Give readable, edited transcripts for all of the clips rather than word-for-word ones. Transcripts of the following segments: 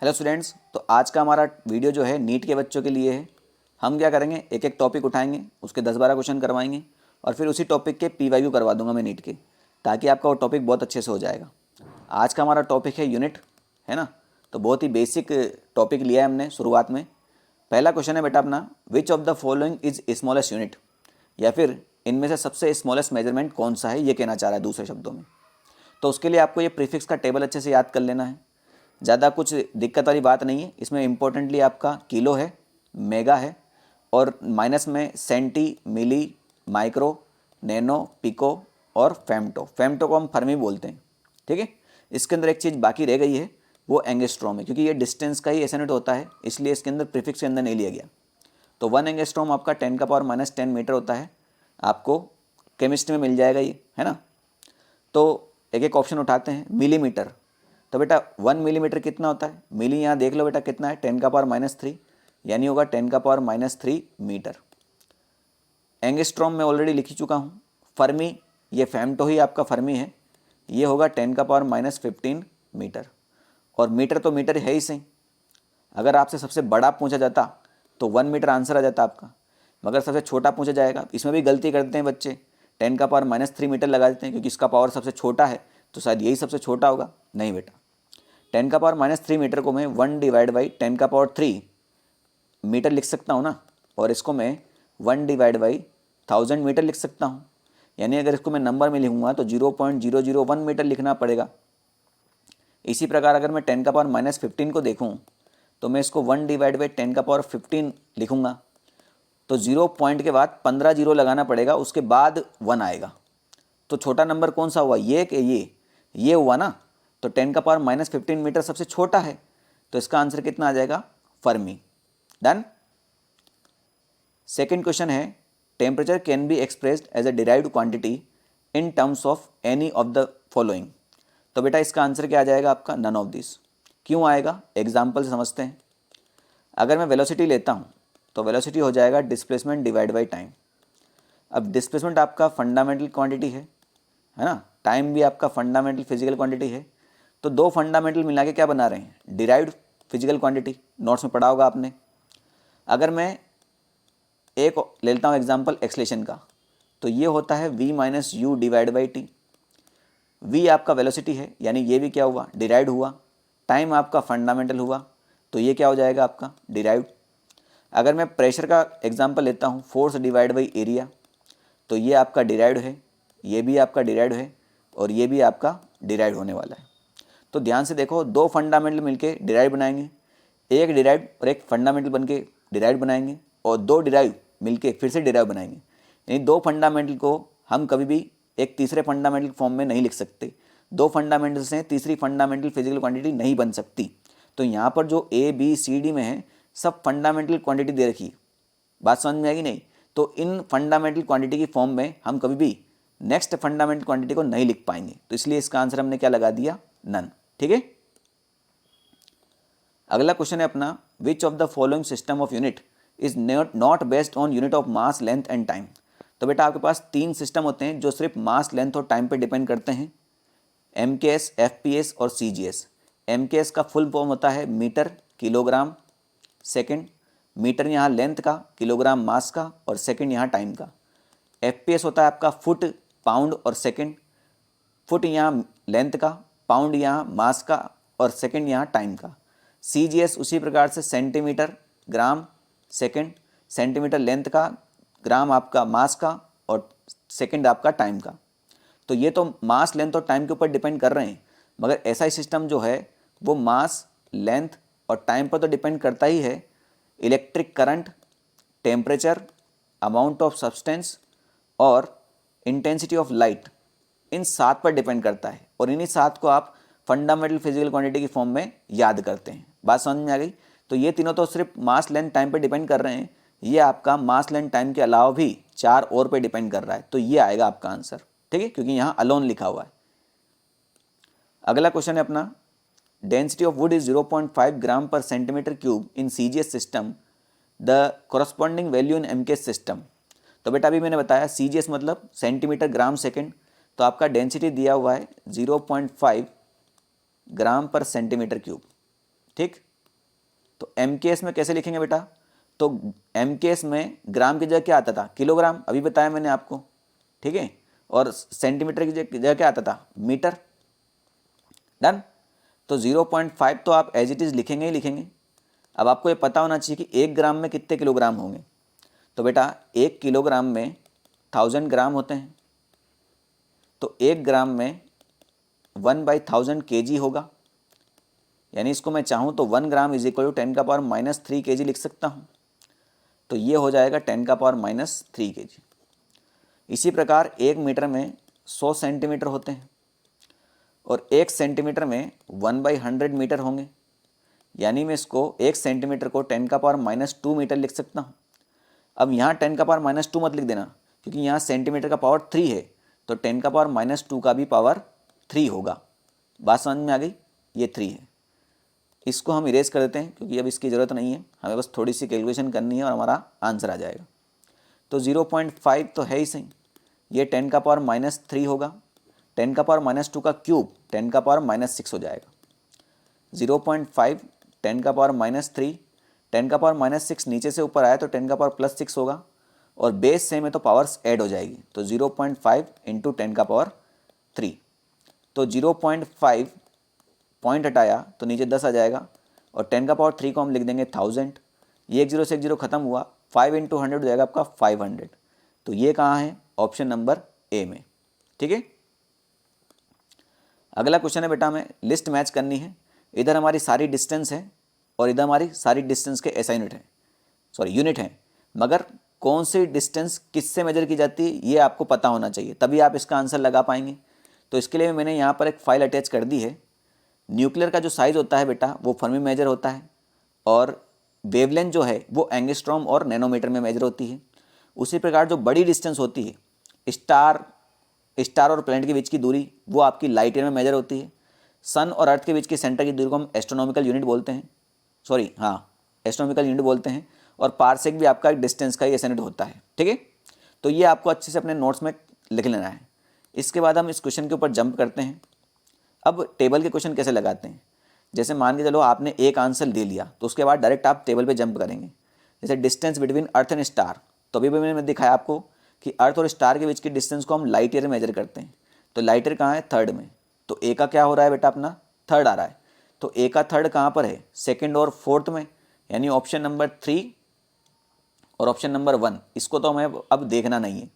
Hello students, तो आज का हमारा वीडियो जो है नीट के बच्चों के लिए है। हम क्या करेंगे, एक एक टॉपिक उठाएंगे, उसके 10-12 क्वेश्चन करवाएंगे और फिर उसी टॉपिक के पीवाईक्यू करवा दूंगा मैं नीट के, ताकि आपका वो टॉपिक बहुत अच्छे से हो जाएगा। आज का हमारा टॉपिक है यूनिट, है ना। तो बहुत ही बेसिक टॉपिक लिया है हमने शुरुआत में। पहला क्वेश्चन है बेटा अपना, which of the following is smallest unit, या फिर इनमें से सबसे स्मॉलेस्ट मेजरमेंट कौन सा है, ये कहना चाह रहा है दूसरे शब्दों में। तो उसके लिए आपको ये प्रीफिक्स का टेबल अच्छे से याद कर लेना है। ज़्यादा कुछ दिक्कत वाली बात नहीं है। इसमें इम्पोर्टेंटली आपका किलो है, मेगा है और माइनस में सेंटी, मिली, माइक्रो, नैनो, पिको और फेमटो। फेमटो को हम फर्मी बोलते हैं, ठीक है। इसके अंदर एक चीज़ बाकी रह गई है, वो एंगस्ट्रॉम है, क्योंकि ये डिस्टेंस का ही यूनिट होता है, इसलिए इसके अंदर प्रीफिक्स के अंदर नहीं लिया गया। तो 1 एंगस्ट्रॉम आपका 10⁻⁻10 मीटर होता है। आपको केमिस्ट्री में मिल जाएगा ये, है ना। तो एक एक ऑप्शन उठाते हैं। मिलीमीटर, तो बेटा 1 मिलीमीटर कितना होता है, मिली यहाँ देख लो बेटा कितना है, 10⁻³ यानी होगा 10⁻³ मीटर। एंगस्ट्रॉम में ऑलरेडी लिख ही चुका हूँ। फर्मी, ये फेमटो ही आपका फर्मी है, ये होगा 10⁻15 मीटर। और मीटर तो मीटर है ही सही। अगर आपसे सबसे बड़ा पूछा जाता तो 1 मीटर आंसर आ जाता आपका, मगर सबसे छोटा पूछा जाएगा। इसमें भी गलती करते हैं बच्चे, 10⁻³ मीटर लगा देते हैं, क्योंकि इसका पावर सबसे छोटा है तो शायद यही सबसे छोटा होगा। नहीं बेटा, 10⁻³ मीटर को मैं 1/10³ मीटर लिख सकता हूँ ना, और इसको मैं 1/1000 मीटर लिख सकता हूँ। यानी अगर इसको मैं नंबर में लिखूँगा तो 0.001 मीटर लिखना पड़ेगा। इसी प्रकार अगर मैं 10⁻15 को देखूँ तो मैं इसको 1/10⁻15 लिखूँगा, तो 0 पॉइंट के बाद 15 जीरो लगाना पड़ेगा, उसके बाद 1 आएगा। तो छोटा नंबर कौन सा हुआ, ये कि ये हुआ ना। तो 10⁻15 मीटर सबसे छोटा है, तो इसका आंसर कितना आ जाएगा, फर्मी। डन। सेकंड क्वेश्चन है, temperature can be expressed as a derived quantity in terms of any of the following. तो बेटा इसका आंसर क्या आ जाएगा आपका, नन ऑफ दिस। क्यों आएगा, एग्जाम्पल से समझते हैं। अगर मैं वेलोसिटी लेता हूँ तो वेलोसिटी हो जाएगा डिस्प्लेसमेंट डिवाइड बाई टाइम। अब डिस्प्लेसमेंट आपका फंडामेंटल क्वांटिटी है ना, टाइम भी आपका फंडामेंटल फिजिकल क्वांटिटी है। तो दो फंडामेंटल मिला के क्या बना रहे हैं, डिराइव्ड फिजिकल क्वांटिटी। नोट्स में पढ़ा होगा आपने। अगर मैं एक लेता हूँ एग्जांपल एक्सलेशन का, तो ये होता है v - u divide by T. v आपका वेलोसिटी है, यानी ये भी क्या हुआ, डिराइव्ड हुआ। टाइम आपका फंडामेंटल हुआ, तो ये क्या हो जाएगा आपका, डिराइव्ड। अगर मैं प्रेशर का एग्जांपल लेता हूँ, फोर्स डिवाइड बाई एरिया, तो ये आपका डिराइव्ड है, ये भी आपका डिराइव्ड है और ये भी आपका डिराइव्ड होने वाला है। तो ध्यान से देखो, दो फंडामेंटल मिलके डिराइव बनाएंगे, एक डिराइव और एक फंडामेंटल बनके डिराइव बनाएंगे, और दो डिराइव मिलके फिर से डिराइव बनाएंगे। यानी दो फंडामेंटल को हम कभी भी एक तीसरे फंडामेंटल फॉर्म में नहीं लिख सकते। दो फंडामेंटल से तीसरी फंडामेंटल फिजिकल क्वांटिटी नहीं बन सकती। तो यहाँ पर जो ए बी सी डी में है, सब फंडामेंटल क्वांटिटी दे रखी है। बात समझ में आएगी नहीं। तो इन फंडामेंटल क्वांटिटी की फॉर्म में हम कभी भी नेक्स्ट फंडामेंटल क्वांटिटी को नहीं लिख पाएंगे, तो इसलिए इसका आंसर हमने क्या लगा दिया, नन। ठीक है। अगला क्वेश्चन है अपना, which of the following system of unit is not based on unit of mass, length and time. तो बेटा आपके पास 3 सिस्टम होते हैं जो सिर्फ मास, लेंथ और टाइम पे डिपेंड करते हैं। MKS, FPS और CGS। MKS का फुल फॉर्म होता है मीटर किलोग्राम सेकंड। मीटर यहाँ लेंथ का, किलोग्राम मास का और सेकंड यहाँ टाइम का। FPS होता है आपका फुट, पाउंड और सेकंड। फुट यहाँ लेंथ का, पाउंड यहाँ मास का और सेकंड यहाँ टाइम का। CGS उसी प्रकार से सेंटीमीटर, ग्राम, सेकंड। सेंटीमीटर लेंथ का, ग्राम आपका मास का और सेकंड आपका टाइम का। तो ये तो मास, लेंथ और टाइम के ऊपर डिपेंड कर रहे हैं, मगर ऐसा ही सिस्टम जो है वो मास, लेंथ और टाइम पर तो डिपेंड करता ही है। Electric current, temperature, amount of substance और इंटेंसिटी ऑफ लाइट, इन 7 पर डिपेंड करता है। और इन्हीं 7 को आप फंडामेंटल फिजिकल क्वांटिटी की फॉर्म में याद करते हैं। बात समझ में आ गई। तो ये तीनों तो सिर्फ मास, लेंथ, टाइम पे डिपेंड कर रहे हैं। ये आपका मास, लेंथ, टाइम के अलावा भी 4 और पे डिपेंड कर रहा है। तो ये आएगा आपका आंसर, ठीक है, क्योंकि यहाँ अलोन लिखा हुआ है। अगला क्वेश्चन है अपना, डेंसिटी ऑफ वुड इज 0.5 ग्राम पर centimetre cube in CGS system, the corresponding value in MKS system. तो बेटा अभी मैंने बताया CGS मतलब सेंटीमीटर, ग्राम, सेकेंड। तो आपका डेंसिटी दिया हुआ है 0.5 ग्राम पर सेंटीमीटर क्यूब, ठीक। तो MKS में कैसे लिखेंगे बेटा, तो MKS में ग्राम की जगह क्या आता था, किलोग्राम, अभी बताया मैंने आपको, ठीक है, और सेंटीमीटर की जगह क्या आता था, मीटर। डन। तो 0.5 तो आप एज इट इज़ लिखेंगे ही लिखेंगे। अब आपको ये पता होना चाहिए कि 1 ग्राम में कितने किलोग्राम होंगे। तो बेटा 1 किलोग्राम में 1000 ग्राम होते हैं, तो 1 ग्राम में 1/1000 kg होगा। यानी इसको मैं चाहूँ तो 1 gram is equal to 10⁻³ kg लिख सकता हूँ। तो ये हो जाएगा 10⁻³ kg। इसी प्रकार 1 मीटर में 100 सेंटीमीटर होते हैं और 1 सेंटीमीटर में 1/100 मीटर होंगे। यानी मैं इसको 1 सेंटीमीटर को 10⁻² मीटर लिख सकता हूँ। अब यहाँ 10⁻² मत लिख देना, क्योंकि यहाँ सेंटीमीटर का पावर 3 है, तो 10⁻² का भी पावर 3 होगा। बात समझ में आ गई, ये 3 है। इसको हम इरेज कर देते हैं क्योंकि अब इसकी ज़रूरत नहीं है, हमें बस थोड़ी सी कैलकुलेशन करनी है और हमारा आंसर आ जाएगा। तो 0.5 तो है ही सही, ये 10⁻³ होगा। 10⁻² का क्यूब 10⁻6 हो जाएगा। 0.5 10⁻3, 10�−6 नीचे से ऊपर आया तो 10⁻+6 होगा, और बेस सेम है तो पावर्स ऐड हो जाएगी। तो 0.5 इंटू 10⁻3, तो 0.5 पॉइंट हटाया तो नीचे 10 आ जाएगा, और 10⁻3 को हम लिख देंगे 1000। ये 1 0 से 1 0 खत्म हुआ, 5 इंटू 100 हो जाएगा आपका 500। तो ये कहाँ है, ऑप्शन नंबर ए में। ठीक है। अगला क्वेश्चन है बेटा, हमें लिस्ट मैच करनी है। इधर हमारी सारी डिस्टेंस है और इधर हमारी सारी डिस्टेंस के एसआई यूनिट है, मगर कौन सी डिस्टेंस किससे मेजर की जाती है ये आपको पता होना चाहिए, तभी आप इसका आंसर लगा पाएंगे। तो इसके लिए मैंने यहाँ पर एक फाइल अटैच कर दी है। न्यूक्लियर का जो साइज़ होता है बेटा वो फर्मी मेजर होता है, और वेवलेंथ जो है वो एंगस्ट्रॉम और नैनोमीटर में मेजर होती है। उसी प्रकार जो बड़ी डिस्टेंस होती है, स्टार और प्लैनेट के बीच की दूरी, वो आपकी लाइट ईयर में मेजर होती है। सन और अर्थ के बीच की सेंटर की दूरी को हम एस्ट्रोनॉमिकल यूनिट बोलते हैं, एस्ट्रोनॉमिकल यूनिट बोलते हैं। और पारसेक भी आपका एक डिस्टेंस का ही यूनिट होता है। ठीक है। तो ये आपको अच्छे से अपने नोट्स में लिख लेना है। इसके बाद हम इस क्वेश्चन के ऊपर जंप करते हैं। अब टेबल के क्वेश्चन कैसे लगाते हैं, जैसे मान के चलो आपने एक आंसर दे लिया तो उसके बाद डायरेक्ट आप टेबल पे जंप करेंगे। जैसे distance between earth and star, तो अभी भी मैंने दिखाया आपको कि अर्थ और स्टार के बीच की डिस्टेंस को हम लाइट ईयर में मेजर करते हैं। तो लाइट ईयर कहाँ है, थर्ड में, तो ए का क्या हो रहा है बेटा, अपना थर्ड आ रहा है। तो ए का थर्ड कहाँ पर है, सेकंड और फोर्थ में, यानी ऑप्शन नंबर 3 और ऑप्शन नंबर 1, इसको तो हमें अब देखना नहीं है।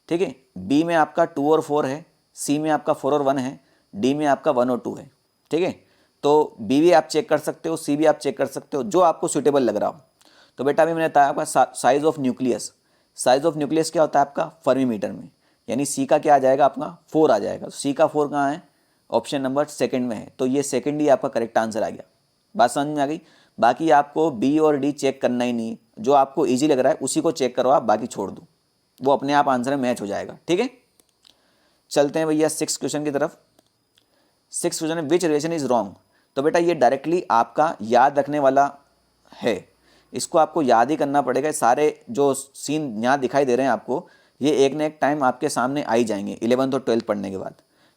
ठीक है। बी में आपका 2 और 4 है, सी में आपका 4 और 1 है, डी में आपका 1 और 2 है। ठीक है। तो बी भी आप चेक कर सकते हो, सी भी आप चेक कर सकते हो, जो आपको सूटेबल लग रहा हो। तो बेटा अभी मैंने बताया आपका size of nucleus. Size of nucleus क्या होता है आपका, फर्मी मीटर में, यानी सी का क्या आ जाएगा, अपना 4 आ जाएगा। सी का 4 कहाँ है, ऑप्शन नंबर सेकंड में है। तो ये सेकंड ही आपका करेक्ट आंसर आ गया। बात समझ में आ गई। बाकी आपको बी और डी चेक करना ही नहीं, जो आपको ईजी लग रहा है उसी को चेक करो आप, बाकी छोड़ दो, वो अपने आप आंसर में मैच हो जाएगा। ठीक है। चलते हैं भैया 6 क्वेश्चन की तरफ। 6 क्वेश्चन है, विच रिलेशन इज रॉन्ग। तो बेटा ये डायरेक्टली आपका याद रखने वाला है, इसको आपको याद ही करना पड़ेगा। सारे जो सीन यहाँ दिखाई दे रहे हैं आपको, ये एक न एक टाइम आपके सामने आ ही जाएंगे 11th और 12th पढ़ने के बाद।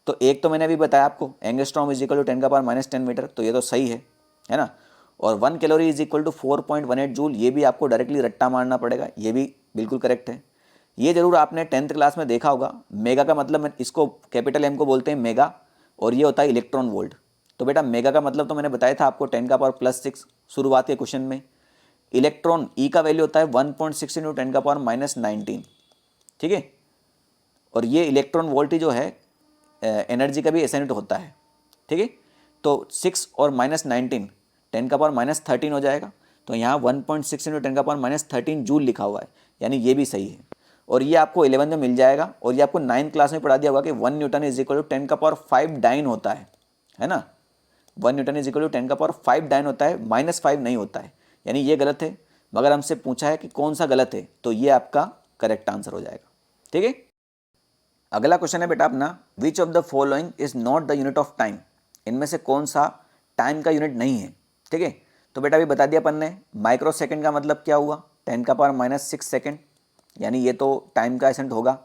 तो एक तो मैंने अभी बताया आपको, angstrom is equal to 10⁻10 metre, तो ये तो सही है ना। और 1 calorie is equal to 4.18 joule, ये भी आपको डायरेक्टली रट्टा मारना पड़ेगा, ये भी बिल्कुल करेक्ट है। ये जरूर आपने 10th क्लास में देखा होगा, मेगा का मतलब इसको कैपिटल एम को बोलते हैं मेगा, और ये होता है इलेक्ट्रॉन वोल्ट। तो बेटा मेगा का मतलब तो मैंने बताया था आपको 10⁻+6 शुरुआत के क्वेश्चन में। इलेक्ट्रॉन ई का वैल्यू होता है 1.6 इंटू 10⁻19। ठीक है। और ये इलेक्ट्रॉन वोल्ट ही जो है एनर्जी का भी ऐसा यूनिट होता है। ठीक है। तो 6 और -19 10⁻13 हो जाएगा। तो यहाँ 1.6 इंटू 10⁻13 जूल लिखा हुआ है, यानी ये भी सही है। और ये आपको 11 में मिल जाएगा, और ये आपको 9th क्लास में पढ़ा दिया होगा कि 1 newton is equal to 10⁻5 dyne होता है ना। 1 newton is equal to 10⁻5 dyne होता है, -5 नहीं होता है, यानी ये गलत है। मगर हमसे पूछा है कि कौन सा गलत है, तो ये आपका करेक्ट आंसर हो जाएगा। ठीक है। अगला क्वेश्चन है बेटा अपना, which of the following is not the unit of time. इनमें से कौन सा टाइम का यूनिट नहीं है। ठीक है। तो बेटा अभी बता दिया अपन ने, माइक्रो सेकेंड का मतलब क्या हुआ, 10⁻6 सेकेंड, यानी ये तो टाइम का एसेंट होगा।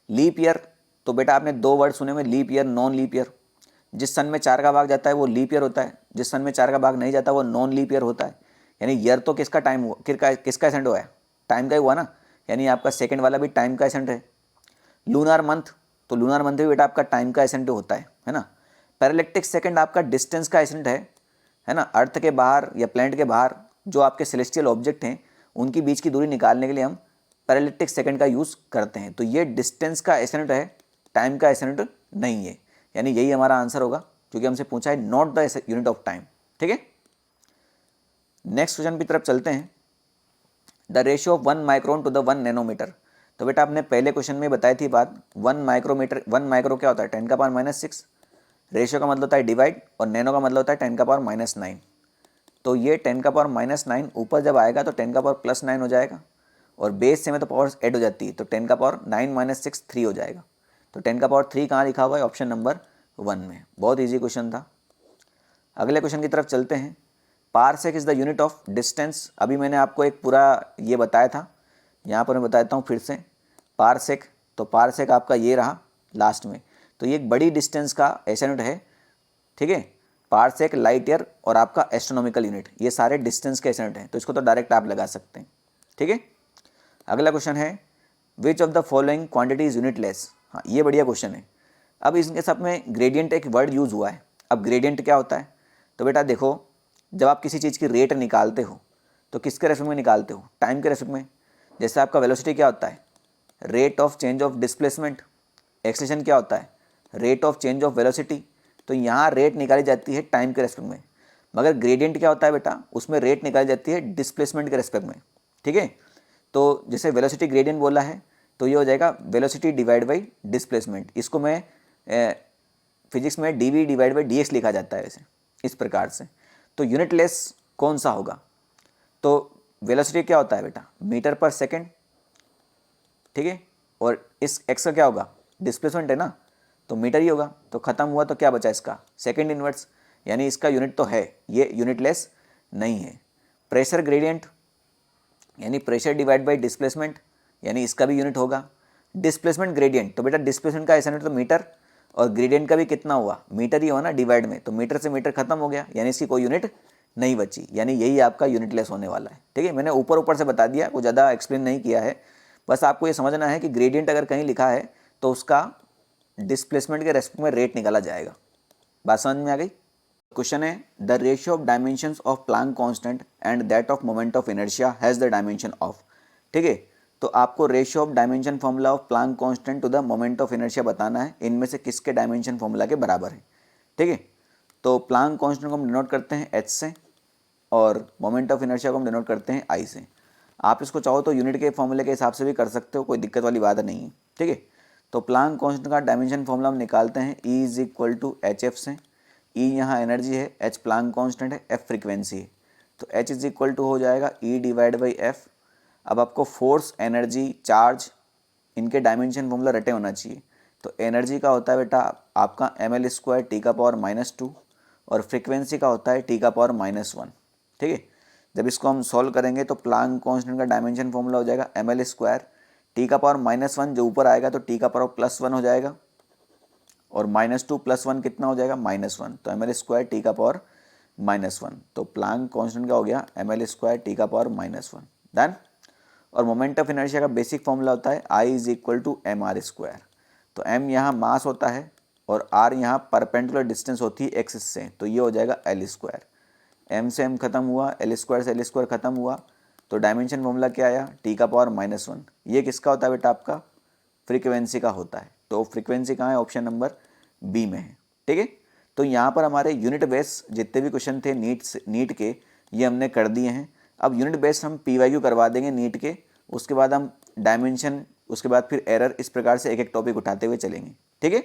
लीप ईयर, तो बेटा आपने 2 वर्ड सुने में, leap year, non leap year. जिस सन में 4 का भाग जाता है वो लीप ईयर होता है, जिस सन में 4 का भाग नहीं जाता वो नॉन लीप ईयर होता है। यानी ईयर तो किसका टाइम हुआ, किसका एसेंट हुआ है, टाइम का ही हुआ ना, यानी आपका सेकंड वाला भी टाइम का एसेंट है। लूनार मंथ, तो लूनार मंथ भी बेटा आपका टाइम का एसेंट होता है ना। पैरालेक्टिक सेकंड आपका डिस्टेंस का एसेंट है ना। अर्थ के बाहर या प्लैनेट के बाहर जो आपके सेलेस्टियल ऑब्जेक्ट हैं उनकी बीच की दूरी निकालने के लिए हम पैरालेक्टिक सेकंड का यूज़ करते हैं। तो ये डिस्टेंस का एसेंट है, टाइम का एसेंट नहीं है, यानी यही हमारा आंसर होगा, क्योंकि हमसे पूछा है not the unit of time. ठीक है, नेक्स्ट क्वेश्चन की तरफ चलते हैं। The ratio of 1 micron to the 1 nanometre. तो बेटा आपने पहले क्वेश्चन में बताई थी बात, 1 माइक्रोमीटर, 1 माइक्रो क्या होता है, 10 का पावर -6, रेशियो का मतलब होता है डिवाइड, और नैनो का मतलब होता है 10 का पावर -9। तो ये 10 का पावर -9 ऊपर जब आएगा तो 10 का पावर +9 हो जाएगा, और बेस से में तो पावर ऐड हो जाती है, तो 10 का पावर 9 - 6 3 हो जाएगा। तो 10 का पावर 3 कहाँ लिखा हुआ है, ऑप्शन नंबर 1 में। बहुत ईजी क्वेश्चन था। अगले क्वेश्चन की तरफ चलते हैं। Parsec is the unit of distance. अभी मैंने आपको एक पूरा ये बताया था, यहाँ पर मैं बता देता हूँ फिर से। पारसेक, तो पारसेक आपका ये रहा लास्ट में, तो ये एक बड़ी डिस्टेंस का एसेंट है। ठीक है, पारसेक, लाइट ईयर और आपका एस्ट्रोनॉमिकल यूनिट, ये सारे डिस्टेंस के एसेंट हैं, तो इसको तो डायरेक्ट आप लगा सकते हैं। ठीक है, अगला क्वेश्चन है which of the following quantity is unitless. हाँ, ये बढ़िया क्वेश्चन है। अब इसके सब में ग्रेडियंट एक वर्ड यूज़ हुआ है। अब ग्रेडियंट क्या होता है, तो बेटा देखो, जब आप किसी चीज़ की रेट निकालते हो तो किसके रेस्पेक्ट में निकालते हो, टाइम के रेस्पेक्ट में। जैसे आपका वेलोसिटी क्या होता है, rate of change of displacement. Acceleration क्या होता है, rate of change of velocity. तो यहाँ रेट निकाली जाती है टाइम के रेस्पेक्ट में, मगर ग्रेडियंट क्या होता है बेटा, उसमें रेट निकाली जाती है डिस्प्लेसमेंट के रेस्पेक्ट में। ठीक है, तो जैसे वेलोसिटी ग्रेडियंट बोला है तो ये हो जाएगा वेलोसिटी डिवाइड बाई डिस्प्लेसमेंट। इसको मैं फिजिक्स में d v divide by d x लिखा जाता है ऐसे, इस प्रकार से। तो यूनिटलेस कौन सा होगा, तो वेलोसिटी क्या होता है बेटा, मीटर पर सेकेंड। ठीक है, और इस एक्स का क्या होगा, डिस्प्लेसमेंट है ना, तो मीटर ही होगा। तो ख़त्म हुआ, तो क्या बचा इसका, सेकेंड इनवर्स, यानी इसका यूनिट तो है, ये यूनिटलेस नहीं है। प्रेशर ग्रेडियंट, यानी प्रेशर डिवाइड बाई डिस्प्लेसमेंट, यानी इसका भी यूनिट होगा। डिस्प्लेसमेंट ग्रेडियंट, तो बेटा डिस्प्लेसमेंट का ऐसा यूनिट तो मीटर, और ग्रेडियंट का भी कितना हुआ, मीटर ही हुआ ना, डिवाइड में, तो मीटर से मीटर खत्म हो गया, यानी इसकी कोई यूनिट नहीं बची, यानी यही आपका यूनिटलेस होने वाला है। ठीक है, मैंने ऊपर ऊपर से बता दिया, कुछ ज़्यादा एक्सप्लेन नहीं किया है। बस आपको ये समझना है कि ग्रेडियंट अगर कहीं लिखा है तो उसका डिस्प्लेसमेंट के रेस्पेक्ट में रेट निकाला जाएगा। बात समझ में आ गई। क्वेश्चन है the ratio of dimensions of Planck constant and that of moment of inertia has the dimension of. ठीक है, तो आपको ratio of dimension formula of Planck constant to the moment of inertia बताना है, इनमें से किसके डायमेंशन फॉर्मूला के बराबर है। ठीक है, तो प्लैंक कांस्टेंट को हम डिनोट करते हैं एच से, और मोमेंट ऑफ इनर्शिया को हम डिनोट करते हैं आई से। आप इसको चाहो तो यूनिट के फॉर्मूले के हिसाब से भी कर सकते हो, कोई दिक्कत वाली बात नहीं है। ठीक है, तो प्लैंक कांस्टेंट का डायमेंशन फॉर्मूला हम निकालते हैं E is equal to h f से। E यहाँ एनर्जी है, H प्लैंक कांस्टेंट है, F फ्रीक्वेंसी है, तो H इज इक्वल टू हो जाएगा E डिवाइड बाई F। अब आपको फोर्स, एनर्जी, चार्ज, इनके डायमेंशन फॉर्मूला रटे होना चाहिए। तो एनर्जी का होता है बेटा आपका ml² टी का पावर -2, और फ्रीक्वेंसी का होता है टी का पावर -1। ठीक है, जब इसको हम सॉल्व करेंगे तो प्लैंक कांस्टेंट का डायमेंशन फॉर्मूला हो जाएगा ml² टी का पावर -1, जो ऊपर आएगा तो टी का पावर +1 हो जाएगा, और -2 + 1 कितना हो जाएगा, -1, तो ml² टी का पावर -1। तो प्लैंक कांस्टेंट का हो गया ml² टी का पावर -1। डन। और मोमेंट ऑफ इनर्शिया का बेसिक फॉर्मूला होता है I is equal to mr²। तो m यहाँ मास होता है, और r यहाँ परपेंडिकुलर डिस्टेंस होती है x से, तो ये हो जाएगा l²। m से m खत्म हुआ, l² से l² खत्म हुआ, तो डायमेंशन फॉर्मूला क्या आया, टी का पावर -1। ये किसका होता है बेटा, आपका फ्रीक्वेंसी का होता है। तो फ्रीक्वेंसी कहाँ है, ऑप्शन नंबर बी में है। ठीक है, तो यहाँ पर हमारे यूनिट बेस जितने भी क्वेश्चन थे नीट के, ये हमने कर दिए हैं। अब यूनिट बेस हम PYQ करवा देंगे नीट के, उसके बाद हम डायमेंशन, उसके बाद फिर एरर, इस प्रकार से एक एक टॉपिक उठाते हुए चलेंगे। ठीक है।